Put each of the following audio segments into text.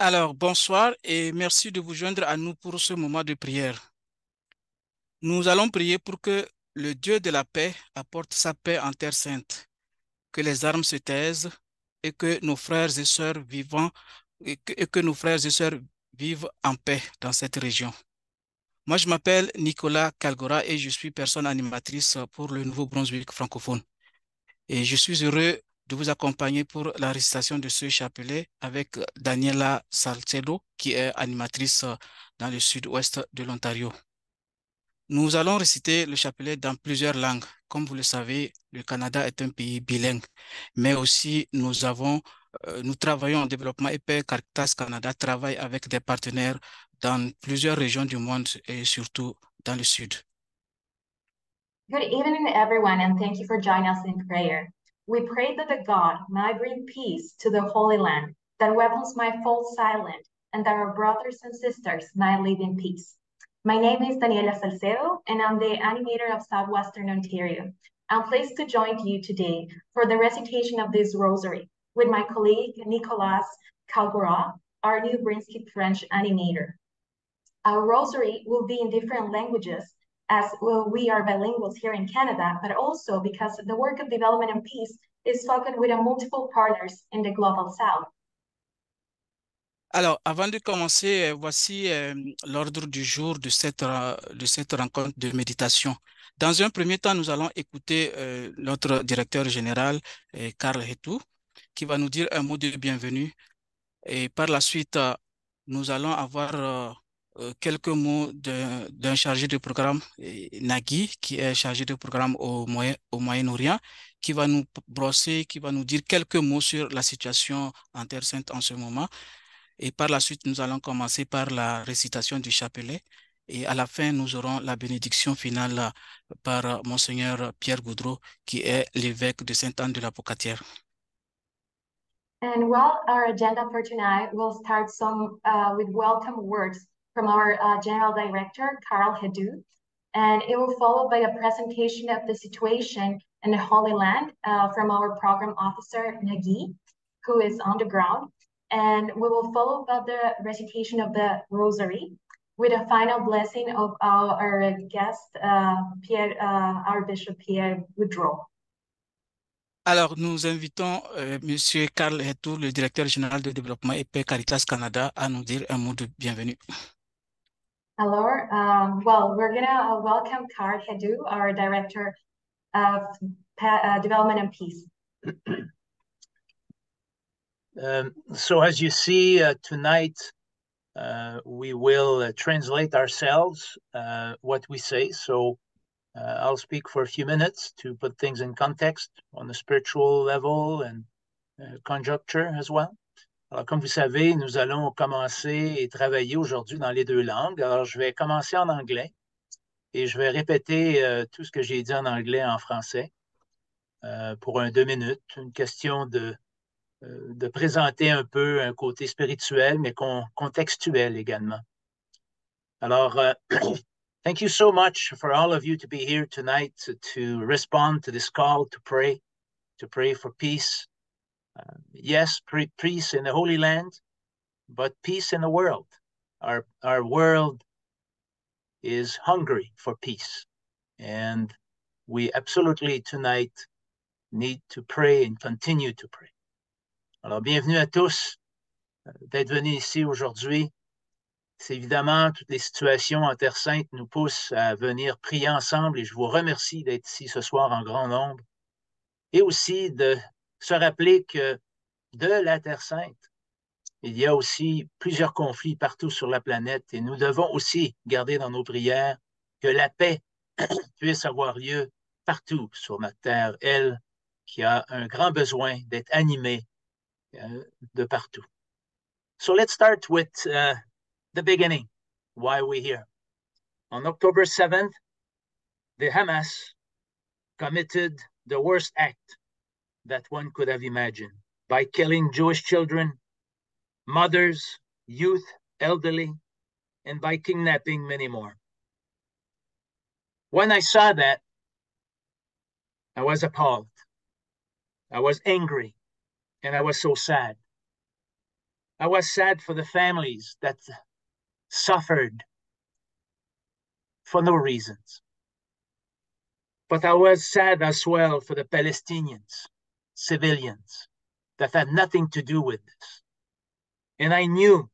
Alors, bonsoir et merci de vous joindre à nous pour ce moment de prière. Nous allons prier pour que le Dieu de la paix apporte sa paix en terre sainte, que les armes se taisent et que nos frères et sœurs vivant et que nos frères et sœurs vivent en paix dans cette région. Moi, je m'appelle Nicolas Calgora et je suis personne animatrice pour le Nouveau-Brunswick francophone. Et je suis heureux de vous accompagner pour la récitation de ce chapelet avec Daniela Salcedo, qui est animatrice dans le sud-ouest de l'Ontario. Nous allons réciter le chapelet dans plusieurs langues. Comme vous le savez, le Canada est un pays bilingue, mais aussi nous travaillons en développement et Paix Caritas Canada travaille avec des partenaires dans plusieurs régions du monde et surtout dans le sud. Good evening, everyone, and thank you for joining us in prayer. We pray that the God might bring peace to the Holy Land, that weapons might fall silent, and that our brothers and sisters might live in peace. My name is Daniela Salcedo, and I'm the animator of Southwestern Ontario. I'm pleased to join you today for the recitation of this rosary with my colleague, Nicolas Calgora, our New Brunswick French animator. Our rosary will be in different languages as well, we are bilinguals here in Canada, but also because the work of development and peace is focused with multiple partners in the Global South. Alors, avant de commencer, voici l'ordre du jour de cette rencontre de méditation. Dans un premier temps, nous allons écouter notre directeur général, Karl Hetou, qui va nous dire un mot de bienvenue. Et par la suite, nous allons avoir quelques mots d'un chargé de programme, Nagui, qui est chargé de programme au Moyen-Orient, qui va nous brosser, qui va nous dire quelques mots sur la situation en Terre Sainte en ce moment. Et par la suite, nous allons commencer par la récitation du chapelet. Et à la fin, nous aurons la bénédiction finale par Monseigneur Pierre Goudreau, qui est l'évêque de Sainte-Anne de la Pocatière. And well, our agenda for tonight will start with welcome words from our General Director, Karl Hedu. And it will follow by a presentation of the situation in the Holy Land from our program officer, Nagui, who is on the ground. And we will follow by the recitation of the Rosary with a final blessing of our guest, our Bishop Pierre Woodrow. Alors, nous invitons Monsieur Karl Hetou, le directeur général de développement et Paix Caritas Canada, à nous dire un mot de bienvenue. Hello. Well, we're going to welcome Karl Hedu, our director of development and peace. So as you see tonight, we will translate ourselves what we say. So I'll speak for a few minutes to put things in context on the spiritual level and conjuncture as well. Alors, comme vous savez, nous allons commencer et travailler aujourd'hui dans les deux langues. Alors, je vais commencer en anglais et je vais répéter tout ce que j'ai dit en anglais en français pour 2 minutes. Une question de présenter un peu un côté spirituel, mais contextuel également. Alors, thank you so much for all of you to be here tonight to respond to this call to pray for peace. Yes, peace in the Holy Land, but peace in the world. Our world is hungry for peace, and we absolutely tonight need to pray and continue to pray. Alors, bienvenue à tous d'être venus ici aujourd'hui. C'est évidemment, toutes les situations en Terre Sainte nous poussent à venir prier ensemble et je vous remercie d'être ici ce soir en grand nombre. Et aussi de se rappeler que de la Terre Sainte, il y a aussi plusieurs conflits partout sur la planète et nous devons aussi garder dans nos prières que la paix puisse avoir lieu partout sur notre terre, elle qui a un grand besoin d'être animée de partout. So let's start with the beginning, why we're here. On October 7th, the Hamas committed the worst act that one could have imagined by killing Jewish children, mothers, youth, elderly, and by kidnapping many more. When I saw that, I was appalled. I was angry, and I was so sad. I was sad for the families that suffered for no reasons. But I was sad as well for the Palestinians, civilians, that had nothing to do with this. And I knew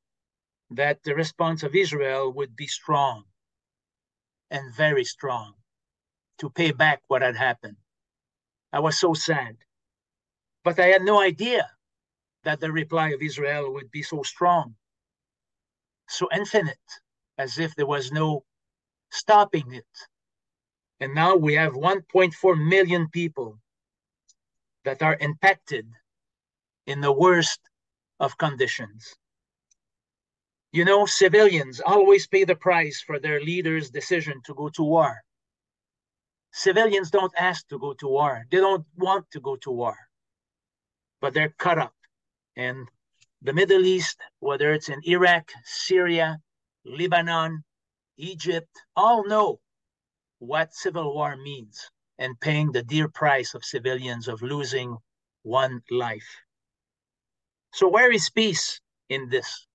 that the response of Israel would be strong and very strong to pay back what had happened. I was so sad. But I had no idea that the reply of Israel would be so strong, so infinite, as if there was no stopping it. And now we have 1.4 million people that are impacted in the worst of conditions. You know, civilians always pay the price for their leaders' decision to go to war. Civilians don't ask to go to war. They don't want to go to war, but they're caught up. And the Middle East, whether it's in Iraq, Syria, Lebanon, Egypt, all know what civil war means and paying the dear price of civilians of losing one life. So where is peace in this?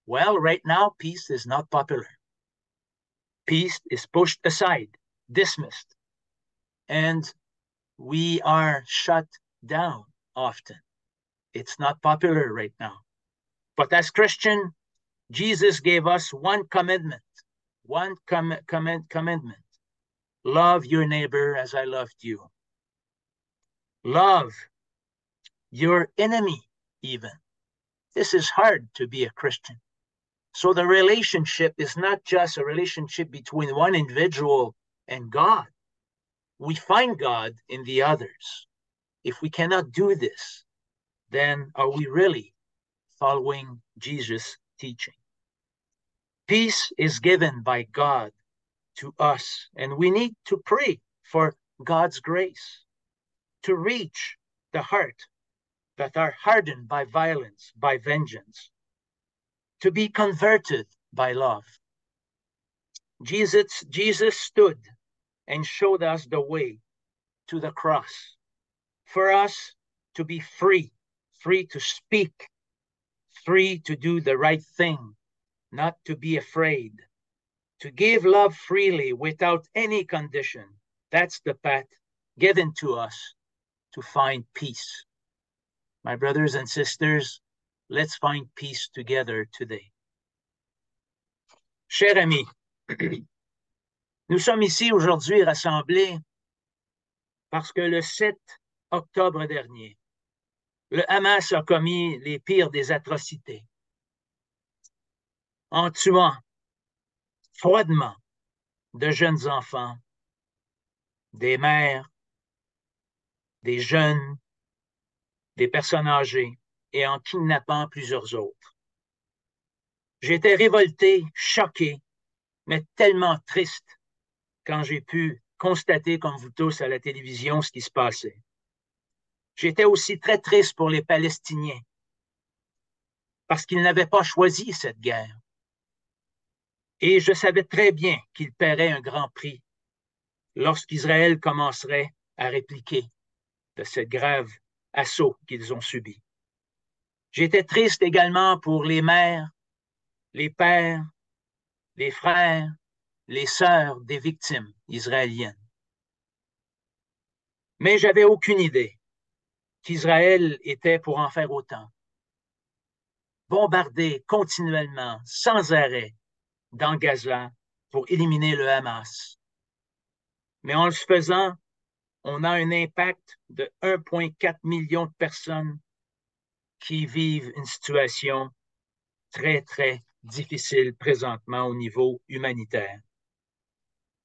Well, right now, peace is not popular. Peace is pushed aside, dismissed, and we are shut down often. It's not popular right now. But as Christian, Jesus gave us one commitment, one commitment. Love your neighbor as I loved you. Love your enemy even. This is hard to be a Christian. So the relationship is not just a relationship between one individual and God. We find God in the others. If we cannot do this, then are we really following Jesus' teaching? Peace is given by God to us, and we need to pray for God's grace to reach the heart that are hardened by violence, by vengeance, to be converted by love. Jesus stood and showed us the way to the cross for us to be free, free to speak, free to do the right thing, not to be afraid, to give love freely without any condition. That's the path given to us to find peace. My brothers and sisters, let's find peace together today. Chers amis, nous sommes ici aujourd'hui rassemblés parce que le 7 octobre dernier, le Hamas a commis les pires des atrocités en tuant froidement de jeunes enfants, des mères, des jeunes, des personnes âgées et en kidnappant plusieurs autres. J'étais révolté, choqué, mais tellement triste quand j'ai pu constater, comme vous tous à la télévision, ce qui se passait. J'étais aussi très triste pour les Palestiniens parce qu'ils n'avaient pas choisi cette guerre. Et je savais très bien qu'ils paieraient un grand prix lorsqu'Israël commencerait à répliquer de ce grave assaut qu'ils ont subi. J'étais triste également pour les mères, les pères, les frères, les sœurs des victimes israéliennes. Mais j'avais aucune idée qu'Israël était pour en faire autant. Bombarder continuellement, sans arrêt, dans Gaza pour éliminer le Hamas. Mais en le faisant, on a un impact de 1,4 million de personnes qui vivent une situation très, très difficile présentement au niveau humanitaire.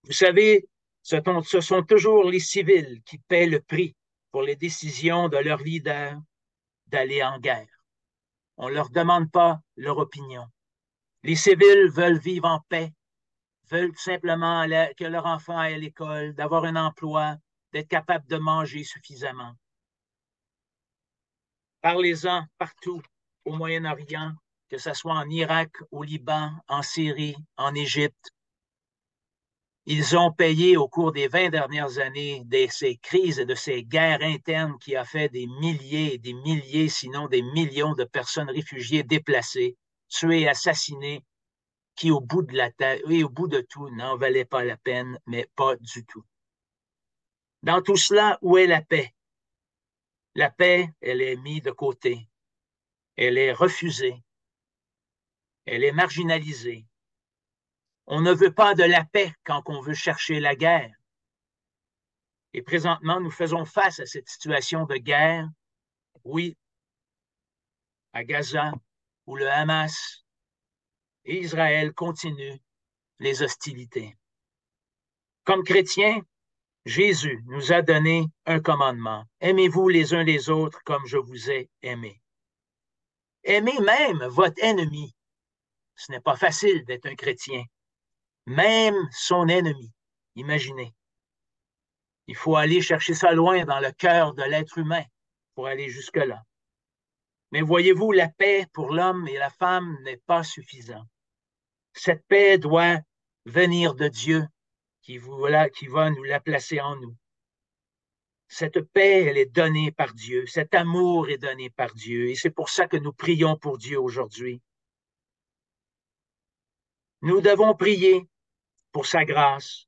Vous savez, ce sont toujours les civils qui paient le prix pour les décisions de leurs leaders d'aller en guerre. On ne leur demande pas leur opinion. Les civils veulent vivre en paix, veulent simplement que leur enfant aille à l'école, d'avoir un emploi, d'être capable de manger suffisamment. Parlez-en partout au Moyen-Orient, que ce soit en Irak, au Liban, en Syrie, en Égypte. Ils ont payé au cours des 20 dernières années de ces crises et de ces guerres internes qui a fait des milliers et des milliers, sinon des millions de personnes réfugiées, déplacées, tuées, assassinées, qui au bout de la tête et au bout de tout n'en valaient pas la peine, mais pas du tout. Dans tout cela, où est la paix? La paix, elle est mise de côté. Elle est refusée. Elle est marginalisée. On ne veut pas de la paix quand on veut chercher la guerre. Et présentement, nous faisons face à cette situation de guerre, oui, à Gaza, où le Hamas et Israël continuent les hostilités. Comme chrétiens, Jésus nous a donné un commandement. Aimez-vous les uns les autres comme je vous ai aimé. Aimez même votre ennemi. Ce n'est pas facile d'être un chrétien. Même son ennemi. Imaginez. Il faut aller chercher ça loin dans le cœur de l'être humain pour aller jusque-là. Mais voyez-vous, la paix pour l'homme et la femme n'est pas suffisante. Cette paix doit venir de Dieu qui va nous la placer en nous. Cette paix, elle est donnée par Dieu. Cet amour est donné par Dieu. Et c'est pour ça que nous prions pour Dieu aujourd'hui. Nous devons prier pour sa grâce,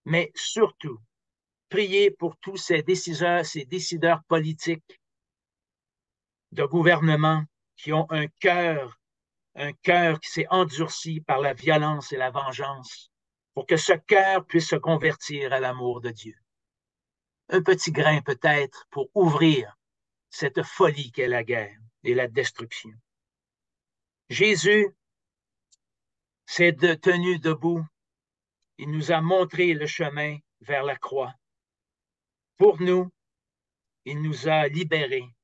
mais surtout, prier pour tous ces décideurs politiques de gouvernement qui ont un cœur qui s'est endurci par la violence et la vengeance, pour que ce cœur puisse se convertir à l'amour de Dieu. Un petit grain peut-être pour ouvrir cette folie qu'est la guerre et la destruction. Jésus s'est tenu debout. Il nous a montré le chemin vers la croix. Pour nous, il nous a libérés.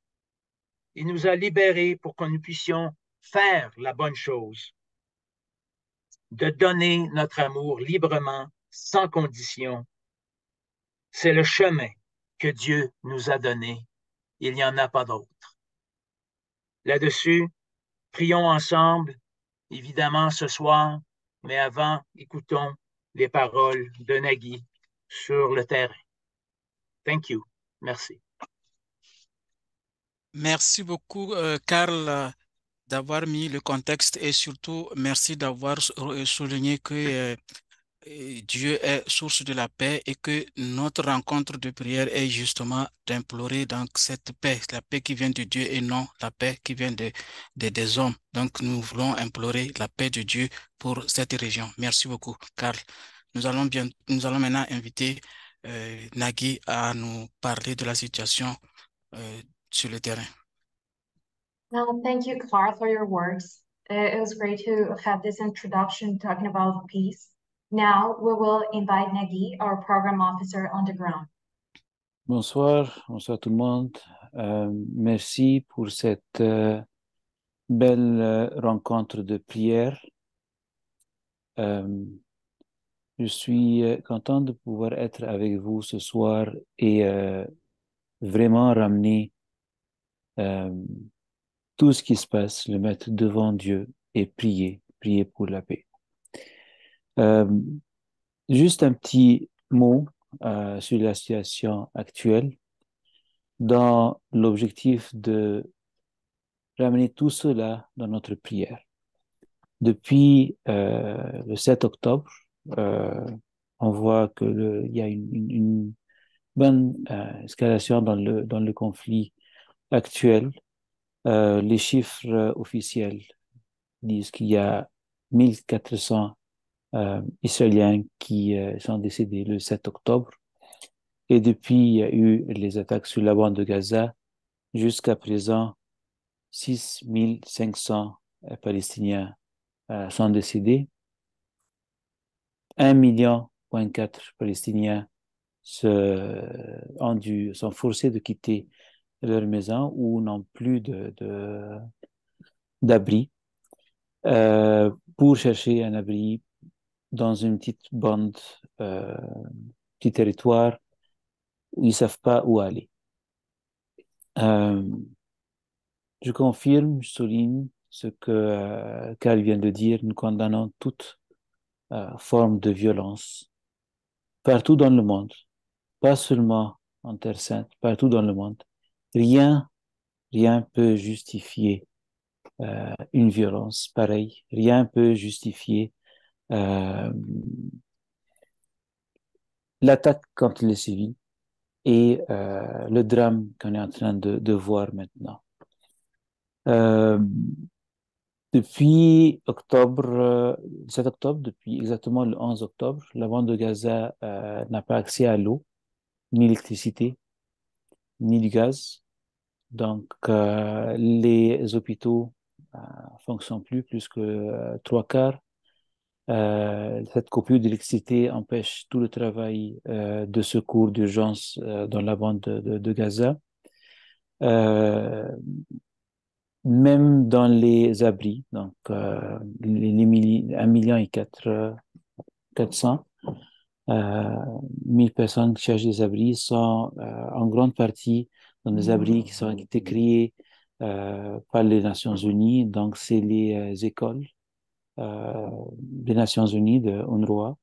Il nous a libérés pour que nous puissions faire la bonne chose, de donner notre amour librement, sans condition. C'est le chemin que Dieu nous a donné. Il n'y en a pas d'autre. Là-dessus, prions ensemble, évidemment ce soir, mais avant, écoutons les paroles de Nagui sur le terrain. Thank you. Merci. Merci beaucoup, Karl, d'avoir mis le contexte et surtout merci d'avoir souligné que et Dieu est source de la paix et que notre rencontre de prière est justement d'implorer donc cette paix, la paix qui vient de Dieu et non la paix qui vient des hommes. Donc nous voulons implorer la paix de Dieu pour cette région. Merci beaucoup, Karl. Nous allons maintenant inviter Nagui à nous parler de la situation sur le terrain. Well, thank you, Carl, for your words. It was great to have this introduction talking about peace. Now we will invite Nagui, our program officer on the ground. Bonsoir, bonsoir tout le monde. Merci pour cette belle rencontre de prière. Je suis content de pouvoir être avec vous ce soir et vraiment ramener tout ce qui se passe, le mettre devant Dieu et prier pour la paix. Juste un petit mot sur la situation actuelle, dans l'objectif de ramener tout cela dans notre prière. Depuis le 7 octobre, on voit que il y a une bonne escalation dans le conflit actuel. Les chiffres officiels disent qu'il y a 1400 Israéliens qui sont décédés le 7 octobre. Et depuis, il y a eu les attaques sur la bande de Gaza. Jusqu'à présent, 6500 Palestiniens sont décédés. 1,4 million Palestiniens sont forcés de quitter leur maison ou n'ont plus d'abri pour chercher un abri dans une petite bande, petit territoire où ils ne savent pas où aller. Je confirme, je souligne ce que Karl vient de dire. Nous condamnons toute forme de violence partout dans le monde, pas seulement en Terre Sainte, partout dans le monde, rien peut justifier une violence pareille. Rien peut justifier l'attaque contre les civils et le drame qu'on est en train de voir maintenant. Depuis octobre, 7 octobre, depuis exactement le 11 octobre, la bande de Gaza n'a pas accès à l'eau, ni l'électricité, ni du gaz. Donc, les hôpitaux fonctionnent plus que trois quarts. Cette coupure d'électricité empêche tout le travail de secours d'urgence dans la bande de Gaza. Même dans les abris, donc 1 million et 400 1000 personnes qui cherchent des abris sont en grande partie dans des abris qui ont été créés par les Nations Unies. Donc, c'est les écoles des Nations Unies, de UNRWA.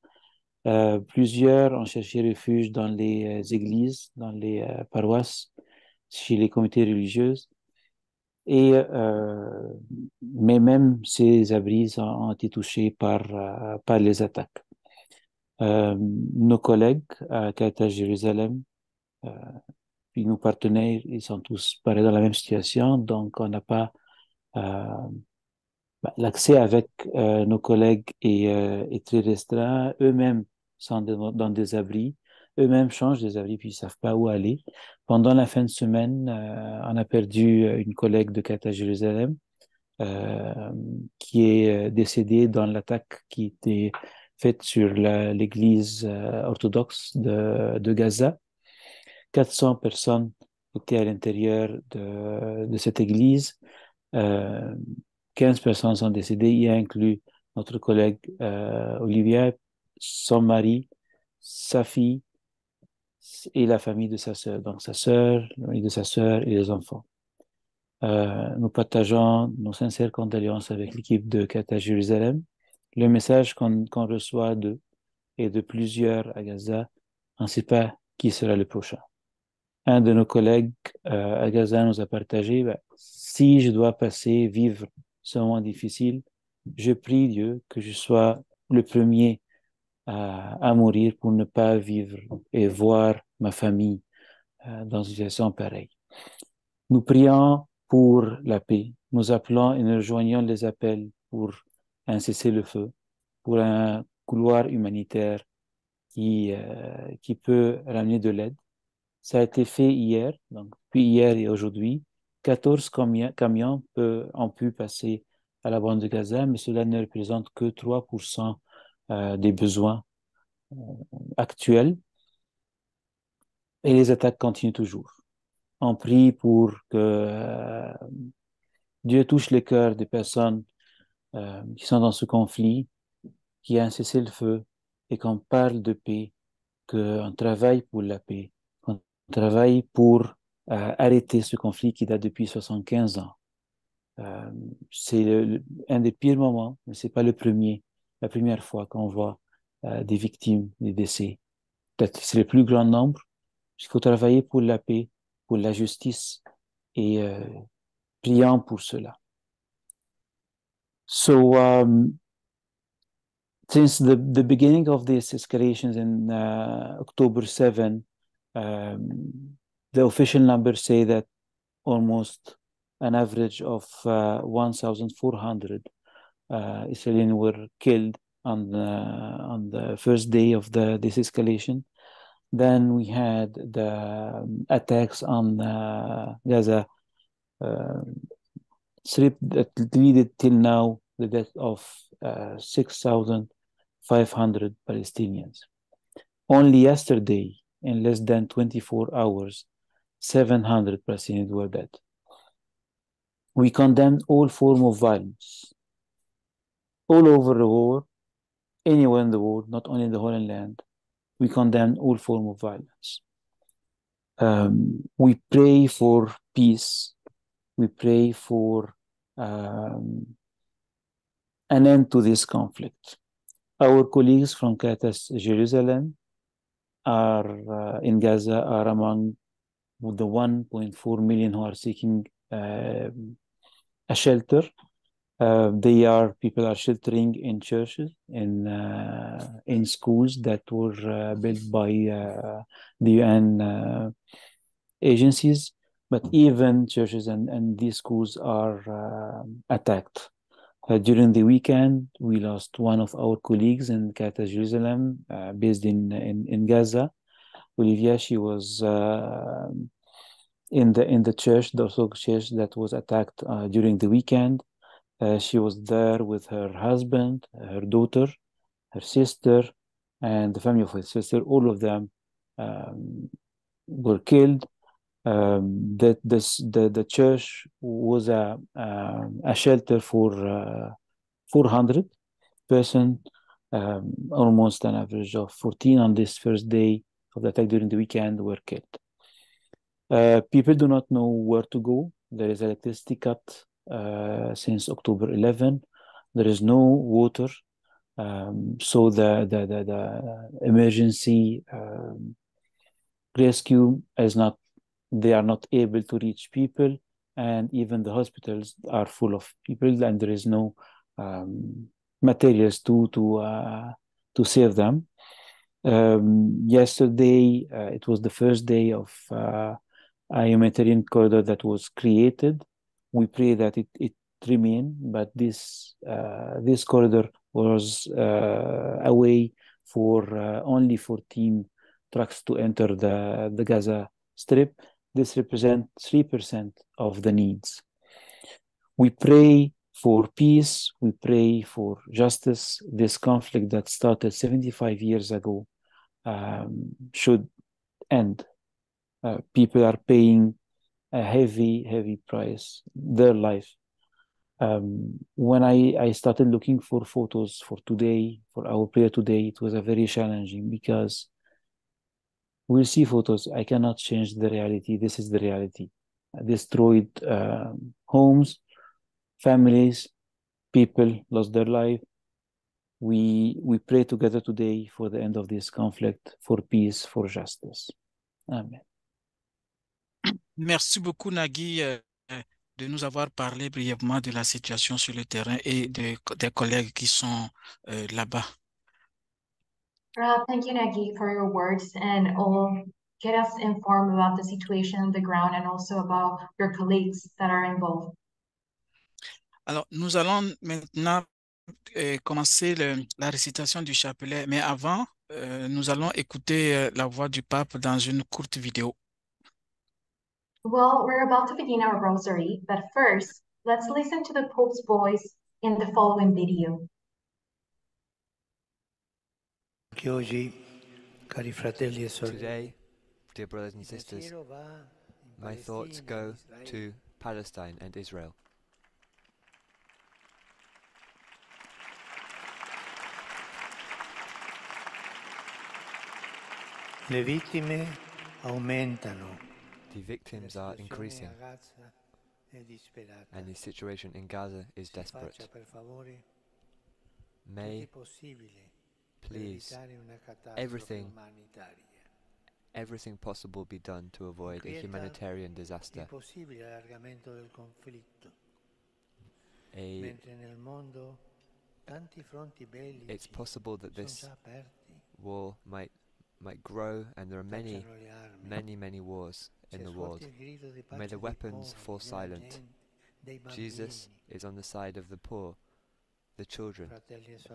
Plusieurs ont cherché refuge dans les églises, dans les paroisses, chez les communautés religieuses. Mais même ces abris ont été touchés par les attaques. Nos collègues à Caritas Jérusalem, puis nos partenaires, ils sont tous pareils dans la même situation, donc on n'a pas l'accès avec nos collègues est très restreint. Eux-mêmes sont dans des abris, eux-mêmes changent des abris puis ils savent pas où aller. Pendant la fin de semaine, on a perdu une collègue de Caritas Jérusalem qui est décédée dans l'attaque qui était faite sur l'église orthodoxe de Gaza. 400 personnes étaient à l'intérieur de cette église. 15 personnes sont décédées, y inclut notre collègue Olivia, son mari, sa fille et la famille de sa sœur. Donc sa sœur, la famille de sa sœur et les enfants. Nous partageons nos sincères condoléances avec l'équipe de Caritas Jérusalem. Le message qu'on reçoit d'eux et de plusieurs à Gaza, on ne sait pas qui sera le prochain. Un de nos collègues à Gaza nous a partagé, si je dois vivre ce moment difficile, je prie Dieu que je sois le premier à mourir pour ne pas vivre et voir ma famille dans une situation pareille. Nous prions pour la paix. Nous appelons et nous rejoignons les appels pour un cessez-le-feu, pour un couloir humanitaire qui peut ramener de l'aide. Ça a été fait hier, donc puis hier et aujourd'hui. 14 camions ont pu passer à la bande de Gaza, mais cela ne représente que 3% des besoins actuels. Et les attaques continuent toujours. On prie pour que Dieu touche les cœurs des personnes qui sont dans ce conflit, qu'il y ait un cessez-le-feu et qu'on parle de paix, qu'on travaille pour la paix, qu'on travaille pour arrêter ce conflit qui date depuis 75 ans. C'est un des pires moments, mais c'est pas la première fois qu'on voit des victimes, des décès. Peut-être que c'est le plus grand nombre. Il faut travailler pour la paix, pour la justice et priant pour cela. So, since the beginning of these escalations in October 7, the official numbers say that almost an average of 1,400 Israelis were killed on the first day of this escalation. Then we had the attacks on Gaza Strip that leaded till now the death of 6,500 Palestinians. Only yesterday, in less than 24 hours, 700 Palestinians were dead. We condemn all forms of violence all over the world, anywhere in the world, not only in the Holy Land. We condemn all forms of violence. We pray for peace. We pray for an end to this conflict. Our colleagues from Caritas Jerusalem are in Gaza are among the 1.4 million who are seeking a shelter. People are sheltering in churches, in schools that were built by the UN agencies, but even churches and these schools are attacked. During the weekend, we lost one of our colleagues in Caritas Jerusalem, based in Gaza. Olivia, she was in the church, the Orthodox church that was attacked during the weekend. She was there with her husband, her daughter, her sister, and the family of her sister. All of them were killed. The church was a shelter for 400 person, almost an average of 14 on this first day of the attack during the weekend were killed. People do not know where to go. There is electricity cut since October 11. There is no water. So the emergency rescue is not, they are not able to reach people, and even the hospitals are full of people, and there is no materials to save them. Yesterday, it was the first day of a humanitarian corridor that was created. We pray that it remain, but this corridor was a way for only 14 trucks to enter the Gaza Strip. This represents 3% of the needs. We pray for peace. We pray for justice. This conflict that started 75 years ago should end. People are paying a heavy price, their life. When I started looking for photos for today, for our prayer today, it was a very challenging, because we'll see photos. I cannot change the reality. This is the reality. Destroyed homes, families, people lost their life. We pray together today for the end of this conflict, for peace, for justice. Amen. Merci beaucoup, Nagui, de nous avoir parlé brièvement de la situation sur le terrain et des collègues qui sont là-bas. Thank you, Nagi, for your words and all get us informed about the situation on the ground and also about your colleagues that are involved. Alors, nous allons maintenant commencer la récitation du chapelet, mais avant, nous allons écouter la voix du pape dans une courte vidéo. Well, we're about to begin our rosary, but first, let's listen to the Pope's voice in the following video. Today, dear brothers and sisters, my thoughts go to Palestine and Israel. Le vittime aumentano. The victims are increasing, and the situation in Gaza is desperate. May, please, everything possible be done to avoid a humanitarian disaster. It's possible that this war might grow, and there are many wars in the world. May the weapons fall silent. Jesus is on the side of the poor, the children,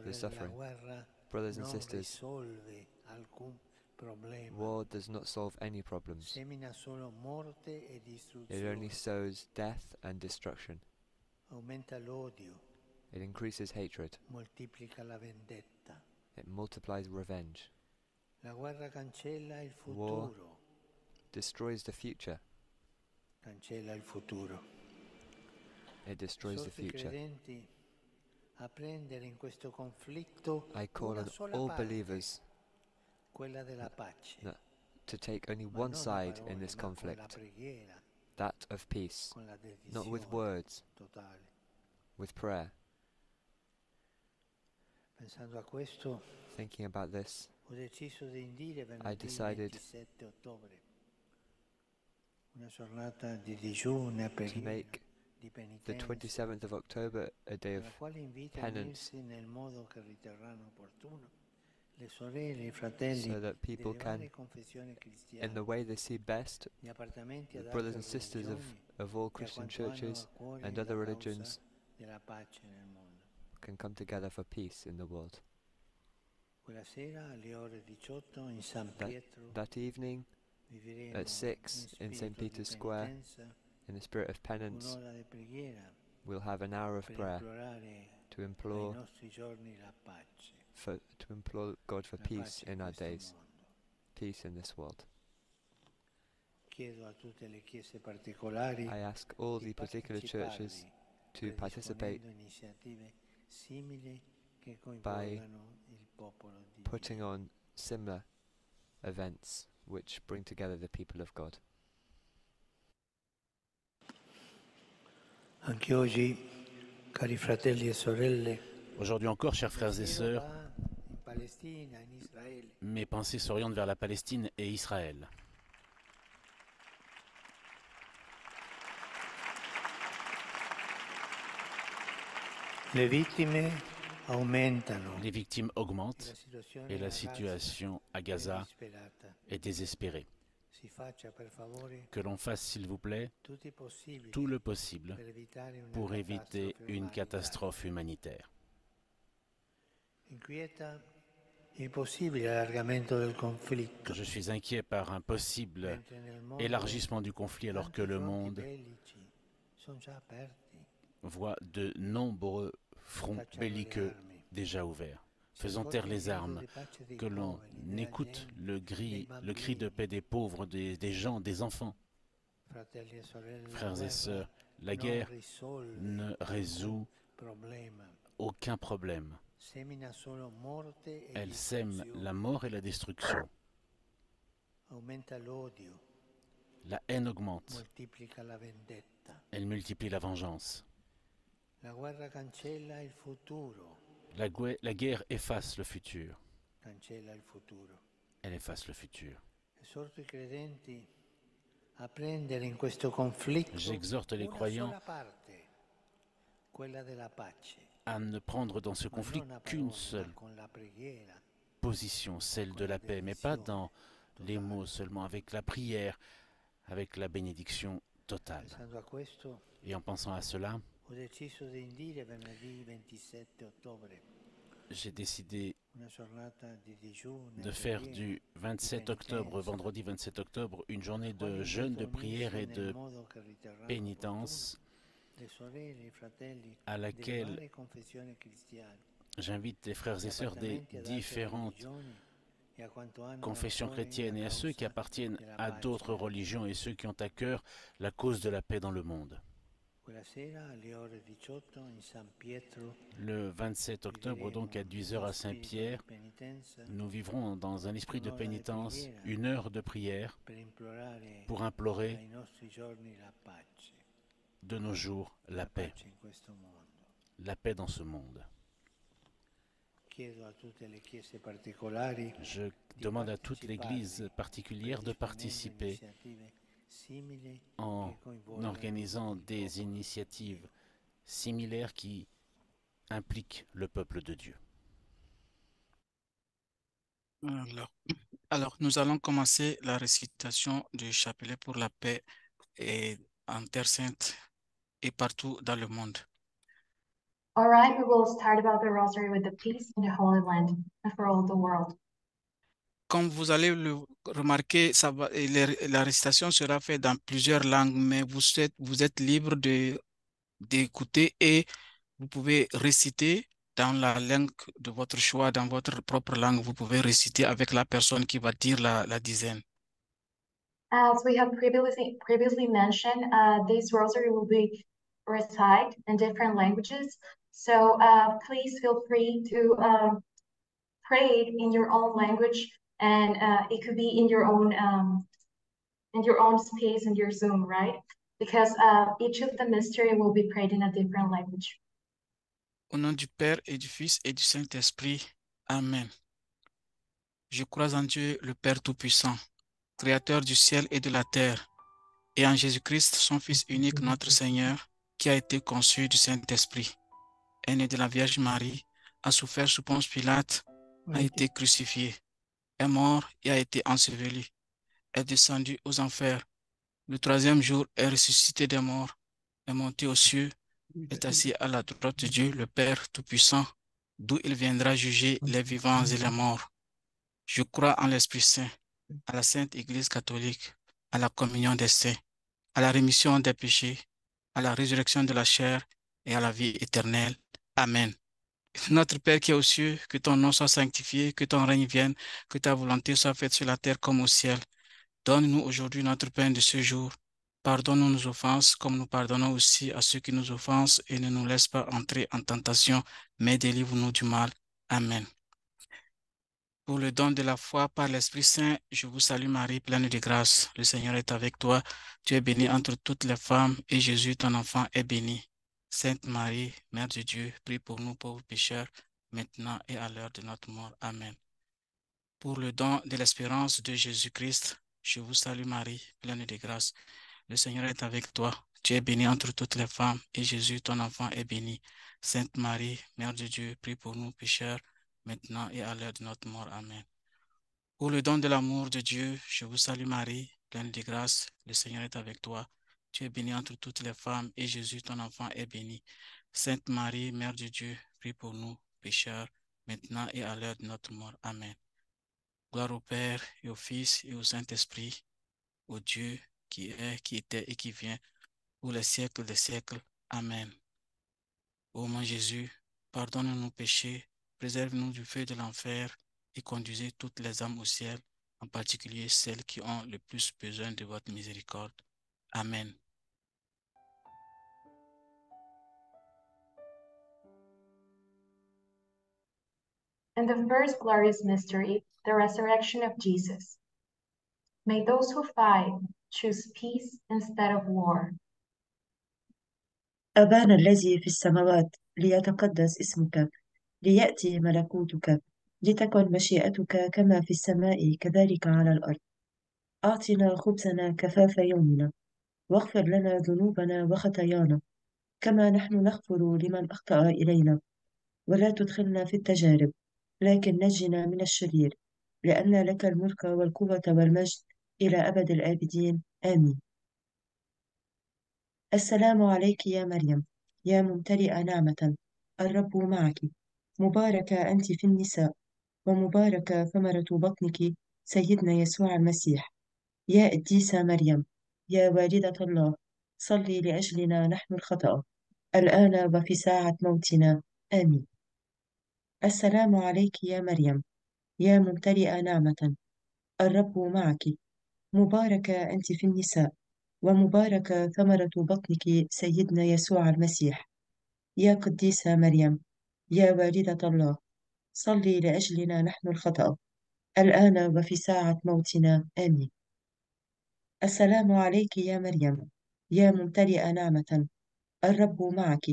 the suffering. Brothers and sisters, war does not solve any problems. It only sows death and destruction. It increases hatred. It multiplies revenge. War destroys the future. It destroys the future. I call on all believers to take only one side in this conflict, that of peace, not with words, with prayer. Thinking about this, I decided to make the 27th of October a day of penance, so that people can, in the way they see best, the brothers and sisters of all Christian churches and other religions can come together for peace in the world. That evening, at 6 in St. Peter's Square, in the spirit of penance, we'll have an hour of prayer to implore God for peace in our days, peace in this world. I ask all the particular churches to participate by putting on similar events which bring together the people of God. Anche oggi, cari fratelli e sorelle, Aujourd'hui encore, chers frères et sœurs, mes pensées s'orientent vers la Palestine et Israël. le vittime aumentano Les victimes augmentent et la situation à Gaza disperata. est désespérée. Si faccia per favore Que l'on fasse, s'il vous plaît, tutti i possibili tout le possible per evitare una pour éviter catastrofe une umanitaria. catastrophe humanitaire. Inquieta il possibile allargamento del conflitto. Je suis inquiet par un possible mentre nel mondo élargissement du conflit alors que le tanti fronti monde bellici sono già aperti. voit de nombreux fronts Tacciano le belliqueux armi. déjà ouverts. Si Faisons ascolti taire il les grido armes, di pace dei que l'on poveri, della écoute gente, le dei cri de paix des pauvres, des gens, des enfants. fratelli e sorelle, la Frères et guerra sœurs, la non guerre risolve ne résout problema. aucun problème. Semina solo morte e Elle sème distruzione. la mort et la destruction. Aumenta l'odio, La haine augmente. moltiplica la vendetta. Elle multiplie la vengeance. La guerra cancella il futuro, La guerre efface le futur. cancella il futuro. Elle efface le futur. Esorto i credenti a prendere in questo conflitto J'exhorte les una croyants sola parte, quella della pace. à ne prendre dans ce Ma conflit non a qu'une parole, seule ma con la preghiera, position, celle de la paix, mais pas dans les mots seulement, avec la prière, avec la bénédiction totale. pensando a questo, Et en pensant à cela, ho deciso di indire venerdì 27 ottobre j'ai décidé una giornata di digiuno e de faire preghiera, du 27 octobre, vendredi 27 octobre, une journée de jeûne, de prière et de pénitence à laquelle j'invite les frères et sœurs des différentes confessions chrétiennes et à ceux qui appartiennent à d'autres religions et ceux qui ont à cœur la cause de la paix dans le monde. Le 27 octobre, donc à 10 heures à Saint-Pierre, nous vivrons dans un esprit de pénitence, une heure de prière pour implorer de nos jours la paix dans ce monde. Je demande à toute l'Église particulière de participer en organisant des initiatives similaires qui impliquent le peuple de Dieu. Alors, nous allons commencer la récitation du chapelet pour la paix et en Terre Sainte et partout dans le monde. All right, we will start about the rosary with the peace in the Holy Land and for all the world. Comme vous allez le remarquer, la récitation sera faite dans plusieurs langues, mais vous êtes libre d'écouter et vous pouvez réciter dans la langue de votre choix, dans votre propre langue. Vous pouvez réciter avec la personne qui va dire la dizaine. As we have previously mentioned, this rosary will be recited in different languages. So please feel free to pray it in your own language, and it could be in your own space in your Zoom, right? Because each of the mystery will be prayed in a different language. Au nom du Père et du Fils et du Saint-Esprit. Amen. Je crois en Dieu, le Père Tout-Puissant, Créateur du ciel et de la terre, et en Jésus-Christ, son Fils unique, notre Seigneur, qui a été conçu du Saint-Esprit, est né de la Vierge Marie, a souffert sous Ponce Pilate, a été crucifié, est mort et a été enseveli, est descendu aux enfers. Le troisième jour est ressuscité des morts, est monté aux cieux, est assis à la droite de Dieu, le Père Tout-Puissant, d'où il viendra juger les vivants et les morts. Je crois en l'Esprit Saint, à la Sainte Église catholique, à la communion des saints, à la rémission des péchés, à la résurrection de la chair et à la vie éternelle. Amen. Notre Père qui est aux cieux, que ton nom soit sanctifié, que ton règne vienne, que ta volonté soit faite sur la terre comme au ciel. Donne-nous aujourd'hui notre pain de ce jour. Pardonne-nous nos offenses, comme nous pardonnons aussi à ceux qui nous offensent, et ne nous laisse pas entrer en tentation, mais délivre-nous du mal. Amen. Pour le don de la foi par l'Esprit Saint, je vous salue Marie, pleine de grâce. Le Seigneur est avec toi. Tu es bénie entre toutes les femmes, et Jésus, ton enfant, est béni. Sainte Marie, Mère de Dieu, prie pour nous pauvres pécheurs, maintenant et à l'heure de notre mort. Amen. Pour le don de l'espérance de Jésus-Christ, je vous salue Marie, pleine de grâce. Le Seigneur est avec toi. Tu es bénie entre toutes les femmes, et Jésus, ton enfant, est béni. Sainte Marie, Mère de Dieu, prie pour nous pécheurs, maintenant et à l'heure de notre mort. Amen. Pour le don de l'amour de Dieu, je vous salue Marie, pleine de grâce. Le Seigneur est avec toi. Tu es bénie entre toutes les femmes, et Jésus, ton enfant, est béni. Sainte Marie, Mère de Dieu, prie pour nous pécheurs, maintenant et à l'heure de notre mort. Amen. Gloire au Père et au Fils et au Saint-Esprit, au Dieu qui est, qui était et qui vient, pour les siècles des siècles. Amen. Ô mon Jésus, pardonne nos péchés, préserve-nous du feu de l'enfer et conduisez toutes les âmes au ciel, en particulier celles qui ont le plus besoin de votre miséricorde. Amen. And the first glorious mystery, the resurrection of Jesus. May those who fight choose peace instead of war. أبانا الذي في السماوات ليتقدس اسمك ليأتي ملكوتك لتكن مشيئتك كما في السماء كذلك على الأرض أعطنا خبزنا كفاف يومنا واغفر لنا ذنوبنا وخطايانا كما نحن نغفر لمن أخطأ إلينا ولا تدخلنا في التجارب لكن نجنا من الشرير لأن لك الملك والقوة والمجد إلى أبد الآبدين آمين. السلام عليك يا مريم يا ممتلئة نعمة الرب معك مباركة أنت في النساء ومباركة ثمرة بطنك سيدنا يسوع المسيح يا قديسة مريم يا والدة الله صلي لأجلنا نحن الخطأ الآن وفي ساعة موتنا آمين. السلام عليك يا مريم يا ممتلئة نعمة الرب معك مباركة أنت في النساء ومباركة ثمرة بطنك سيدنا يسوع المسيح يا قديسة مريم يا والدة الله صلي لأجلنا نحن الخطأ الآن وفي ساعة موتنا آمين. السلام عليك يا مريم يا ممتلئة نعمة الرب معك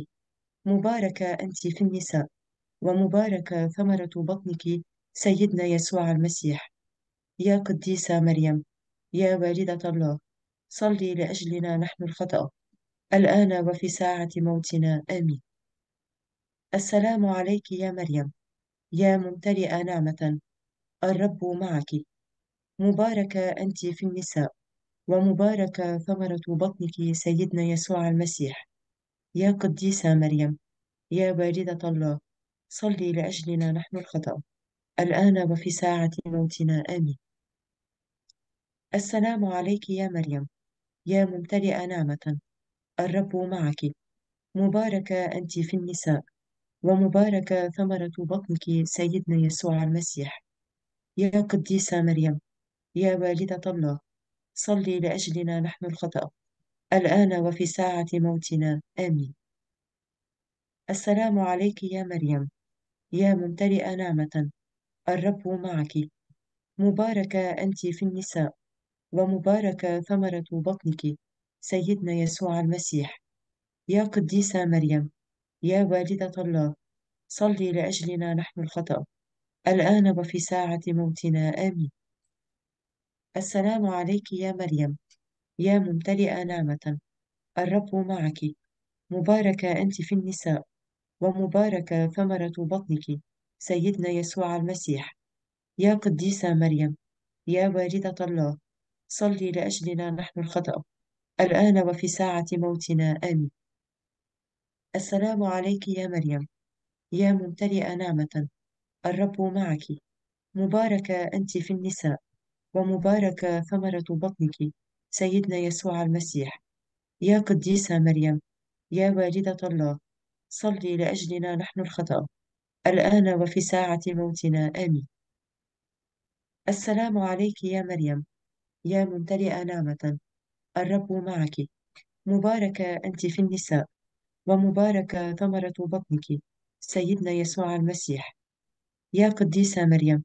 مباركة أنت في النساء ومباركة ثمرة بطنك سيدنا يسوع المسيح يا قديسة مريم يا والدة الله صلي لأجلنا نحن الخطأ الآن وفي ساعة موتنا آمين. السلام عليك يا مريم يا ممتلئة نعمة الرب معك مباركة أنت في النساء ومباركة ثمرة بطنك سيدنا يسوع المسيح يا قديسة مريم يا والدة الله صلي لأجلنا نحن الخطأ الآن وفي ساعة موتنا آمين. السلام عليك يا مريم يا ممتلئة نعمة الرب معك مباركة أنت في النساء ومباركة ثمرة بطنك سيدنا يسوع المسيح يا قديسة مريم يا والدة الله صلي لأجلنا نحن الخطأ الآن وفي ساعة موتنا آمين. السلام عليك يا مريم يا ممتلئة نعمة الرب معك مباركة أنت في النساء ومباركة ثمرة بطنك سيدنا يسوع المسيح يا قديسة مريم يا والدة الله صلي لأجلنا نحن الخطأ الآن وفي ساعة موتنا آمين. السلام عليك يا مريم، يا ممتلئة نعمة، الرب معك، مباركة أنت في النساء، ومباركة ثمرة بطنك، سيدنا يسوع المسيح. يا قديسة مريم، يا والدة الله، صلي لأجلنا نحن الخطأ، الآن وفي ساعة موتنا آمين. السلام عليك يا مريم، يا ممتلئة نعمة، الرب معك، مباركة أنت في النساء، ومباركة ثمرة بطنك، سيدنا يسوع المسيح. يا قديسة مريم، يا والدة الله، صلي لأجلنا نحن الخطأ، الآن وفي ساعة موتنا آمين. السلام عليك يا مريم، يا ممتلئة نعمة، الرب معك، مباركة أنت في النساء، ومباركة ثمرة بطنك، سيدنا يسوع المسيح. يا قديسة مريم،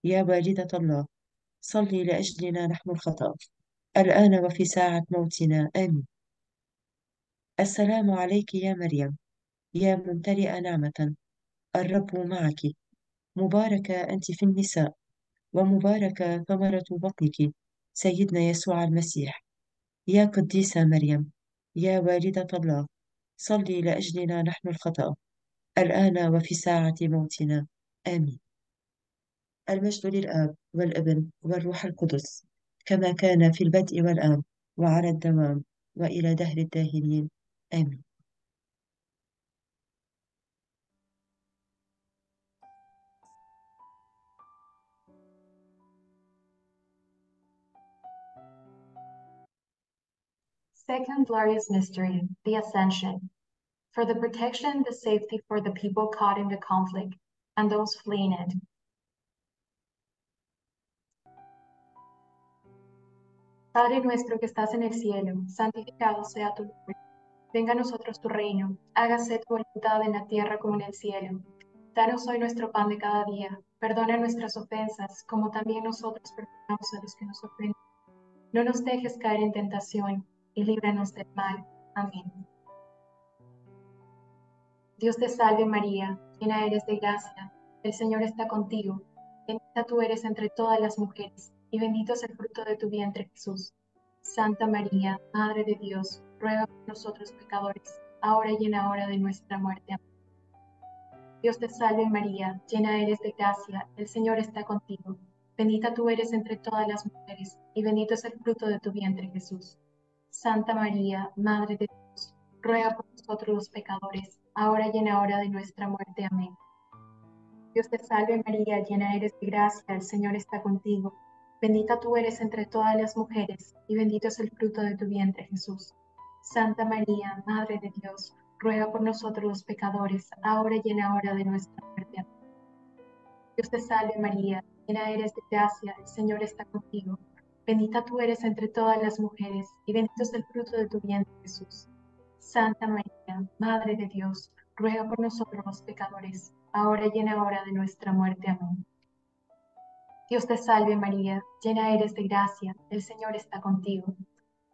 يا والدة الله، صلي لأجلنا نحن الخطأ، الآن وفي ساعة موتنا آمين. السلام عليك يا مريم، يا ممتلئة نعمة، الرب معك، مباركة أنت في النساء، ومباركة ثمرة بطنك، سيدنا يسوع المسيح. يا قديسة مريم، يا والدة الله، صلي لأجلنا نحن الخطأ، الآن وفي ساعة موتنا آمين. المجد للآب والابن والروح القدس، كما كان في البدء والآن وعلى الدوام وإلى دهر الداهرين آمين. Second glorious mystery, the Ascension. For the protection, the safety for the people caught in the conflict and those fleeing it. Padre nuestro que estás en el cielo, santificado sea tu nombre. Venga a nosotros tu reino, hágase tu voluntad en la tierra como en el cielo. Danos hoy nuestro pan de cada día. Perdona nuestras ofensas, como también nosotros perdonamos a los que nos ofenden. No nos dejes caer en tentación, y líbranos del mal. Amén. Dios te salve María, llena eres de gracia, el Señor está contigo. Bendita tú eres entre todas las mujeres, y bendito es el fruto de tu vientre Jesús. Santa María, Madre de Dios, ruega por nosotros pecadores, ahora y en la hora de nuestra muerte. Amén. Dios te salve María, llena eres de gracia, el Señor está contigo. Bendita tú eres entre todas las mujeres, y bendito es el fruto de tu vientre Jesús. Santa María, Madre de Dios, ruega por nosotros los pecadores, ahora y en la hora de nuestra muerte. Amén. Dios te salve María, llena eres de gracia, el Señor está contigo. Bendita tú eres entre todas las mujeres, y bendito es el fruto de tu vientre Jesús. Santa María, Madre de Dios, ruega por nosotros los pecadores, ahora y en la hora de nuestra muerte. Amén. Dios te salve María, llena eres de gracia, el Señor está contigo. Bendita tú eres entre todas las mujeres, y bendito es el fruto de tu vientre Jesús. Santa María, Madre de Dios, ruega por nosotros los pecadores, ahora y en la hora de nuestra muerte. Amén. Dios te salve María, llena eres de gracia, el Señor está contigo.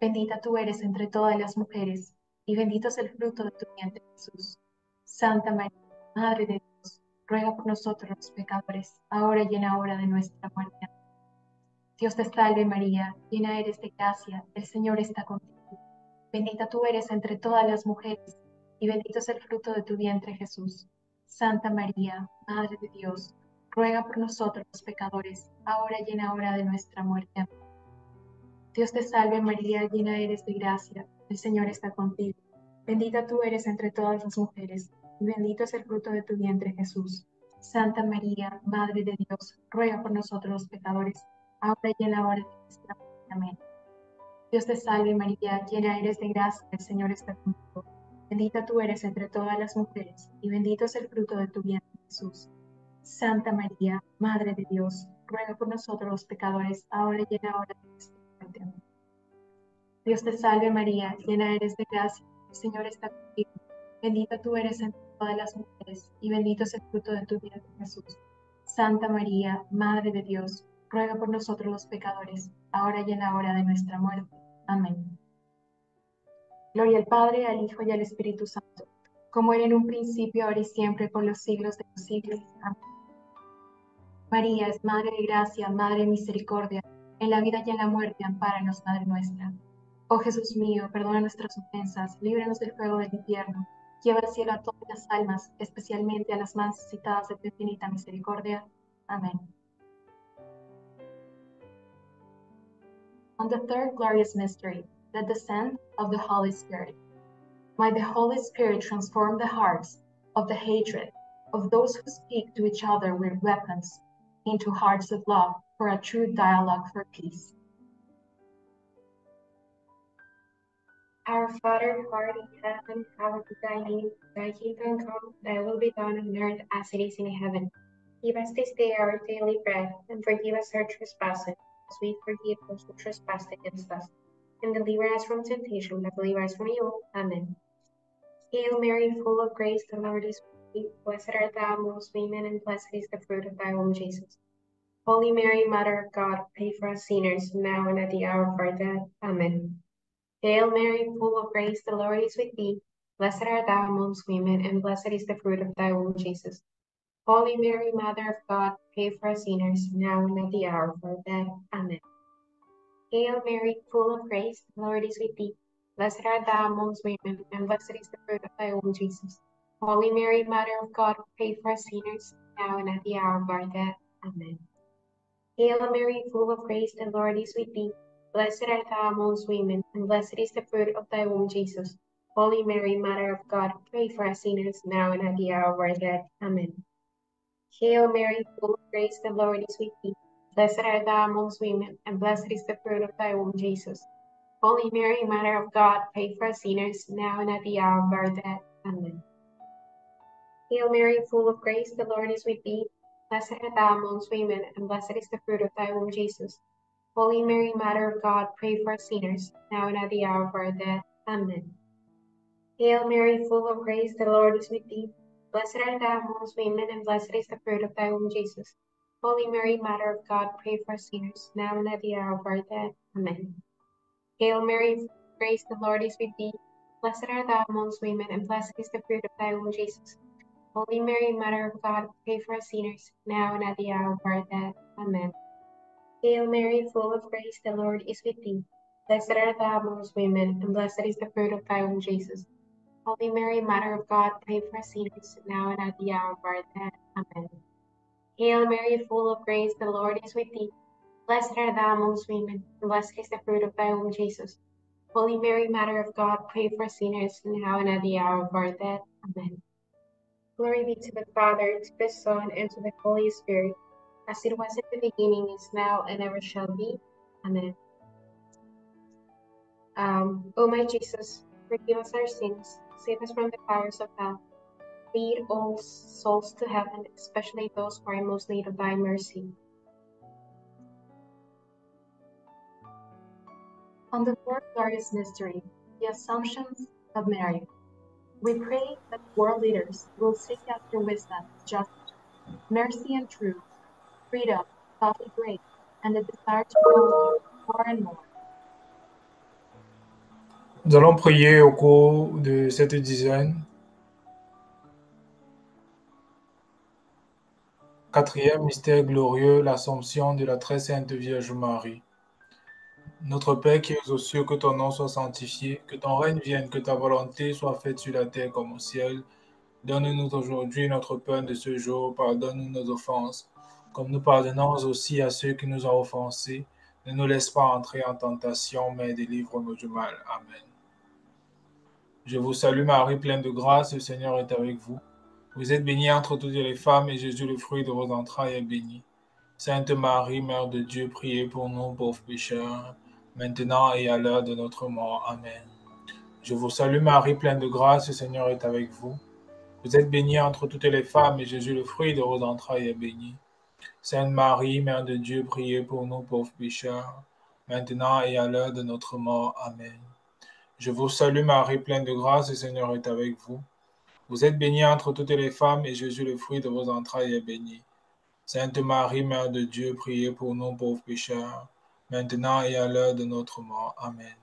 Bendita tú eres entre todas las mujeres, y bendito es el fruto de tu vientre Jesús. Santa María, Madre de Dios, ruega por nosotros los pecadores, ahora y en la hora de nuestra muerte. Amén. Dios te salve María, llena eres de gracia, el Señor está contigo. Bendita tú eres entre todas las mujeres, y bendito es el fruto de tu vientre Jesús. Santa María, Madre de Dios, ruega por nosotros los pecadores, ahora y en la hora de nuestra muerte. Amén. Dios te salve María, llena eres de gracia, el Señor está contigo. Bendita tú eres entre todas las mujeres, y bendito es el fruto de tu vientre Jesús. Santa María, Madre de Dios, ruega por nosotros los pecadores, ahora y en la hora de nuestra muerte. Amén. Dios te salve María, llena eres de gracia, el Señor está contigo. Bendita tú eres entre todas las mujeres, y bendito es el fruto de tu vientre Jesús. Santa María, Madre de Dios, ruega por nosotros los pecadores, ahora y en la hora de nuestra muerte. Amén. Dios te salve María, llena eres de gracia, el Señor está contigo. Bendita tú eres entre todas las mujeres, y bendito es el fruto de tu vientre Jesús. Santa María, Madre de Dios, ruega por nosotros los pecadores, ahora y en la hora de nuestra muerte. Amén. Gloria al Padre, al Hijo y al Espíritu Santo, como era en un principio, ahora y siempre, por los siglos de los siglos. Amén. María es Madre de Gracia, Madre de Misericordia, en la vida y en la muerte, ampáranos, Madre nuestra. Oh Jesús mío, perdona nuestras ofensas, líbranos del fuego del infierno, lleva al cielo a todas las almas, especialmente a las más necesitadas de tu infinita misericordia. Amén. On the third glorious mystery, the descent of the Holy Spirit. Might the Holy Spirit transform the hearts of the hatred of those who speak to each other with weapons into hearts of love for a true dialogue for peace. Our Father who art in heaven, hallowed be thy name. Thy kingdom come, thy will be done on earth as it is in heaven. Give us this day our daily bread, and forgive us our trespasses, as we forgive those who trespass against us. And deliver us from temptation, but deliver us from evil. Amen. Hail Mary, full of grace, the Lord is with thee. Blessed art thou amongst women, and blessed is the fruit of thy womb, Jesus. Holy Mary, Mother of God, pray for us sinners, now and at the hour of our death. Amen. Hail Mary, full of grace, the Lord is with thee. Blessed art thou amongst women, and blessed is the fruit of thy womb, Jesus. Holy Mary, Mother of God, pray for us sinners, now and at the hour of our death. Amen. Hail Mary, full of grace, the Lord is with thee. Blessed art thou amongst women, and blessed is the fruit of thy womb, Jesus. Holy Mary, Mother of God, pray for us sinners, now and at the hour of our death. Amen. Hail Mary, full of grace, the Lord is with thee. Blessed art thou amongst women, and blessed is the fruit of thy womb, Jesus. Holy Mary, Mother of God, pray for us sinners, now and at the hour of our death. Amen. Hail Mary, full of grace, the Lord is with thee. Blessed art thou amongst women, and blessed is the fruit of thy womb, Jesus. Holy Mary, Mother of God, pray for us sinners, now and at the hour of our death. Amen. Hail Mary, full of grace, the Lord is with thee. Blessed art thou amongst women, and blessed is the fruit of thy womb, Jesus. Holy Mary, Mother of God, pray for us sinners, now and at the hour of our death. Amen. Hail Mary, full of grace, the Lord is with thee. Blessed art thou amongst women, and blessed is the fruit of thy womb, Jesus. Holy Mary, Mother of God, pray for us sinners, now and at the hour of our death. Amen. Hail Mary, full of grace, the Lord is with thee. Blessed art thou amongst women, and blessed is the fruit of thy womb, Jesus. Holy Mary, Mother of God, pray for us sinners, now and at the hour of our death. Amen. Hail Mary, full of grace, the Lord is with thee. Blessed art thou amongst women, and blessed is the fruit of thy womb, Jesus. Holy Mary, Mother of God, pray for us sinners, now and at the hour of our death. Amen. Hail Mary, full of grace, the Lord is with thee. Blessed art thou amongst women, and blessed is the fruit of thy womb, Jesus. Holy Mary, Mother of God, pray for us sinners, now and at the hour of our death. Amen. Glory be to the Father, to the Son, and to the Holy Spirit, as it was in the beginning, is now, and ever shall be. Amen. O my Jesus, forgive us our sins, save us from the powers of hell, lead all souls to heaven, especially those who are in most need of thy mercy. On the fourth glorious mystery, the Assumption of Mary, we pray that world leaders will seek after wisdom, justice, mercy and truth, freedom, godly grace, and the desire to know more and more. Nous allons prier au cours de cette dizaine. Quatrième mystère glorieux, l'Assomption de la très sainte Vierge Marie. Notre Père qui es aux cieux, que ton nom soit sanctifié, que ton règne vienne, que ta volonté soit faite sur la terre comme au ciel. Donne-nous aujourd'hui notre pain de ce jour, pardonne-nous nos offenses, comme nous pardonnons aussi à ceux qui nous ont offensés. Ne nous laisse pas entrer en tentation, mais délivre-nous du mal. Amen. Je vous salue Marie, pleine de grâce, le Seigneur est avec vous. Vous êtes bénie entre toutes les femmes, et Jésus, le fruit de vos entrailles, est béni. Sainte Marie, Mère de Dieu, priez pour nous pauvres pécheurs, maintenant et à l'heure de notre mort. Amen. Je vous salue Marie, pleine de grâce, le Seigneur est avec vous. Vous êtes bénie entre toutes les femmes, et Jésus, le fruit de vos entrailles, est béni. Sainte Marie, Mère de Dieu, priez pour nous pauvres pécheurs, maintenant et à l'heure de notre mort. Amen. Je vous salue Marie, pleine de grâce, le Seigneur est avec vous. Vous êtes bénie entre toutes les femmes, et Jésus, le fruit de vos entrailles, est béni. Sainte Marie, Mère de Dieu, priez pour nous pauvres pécheurs, maintenant et à l'heure de notre mort. Amen.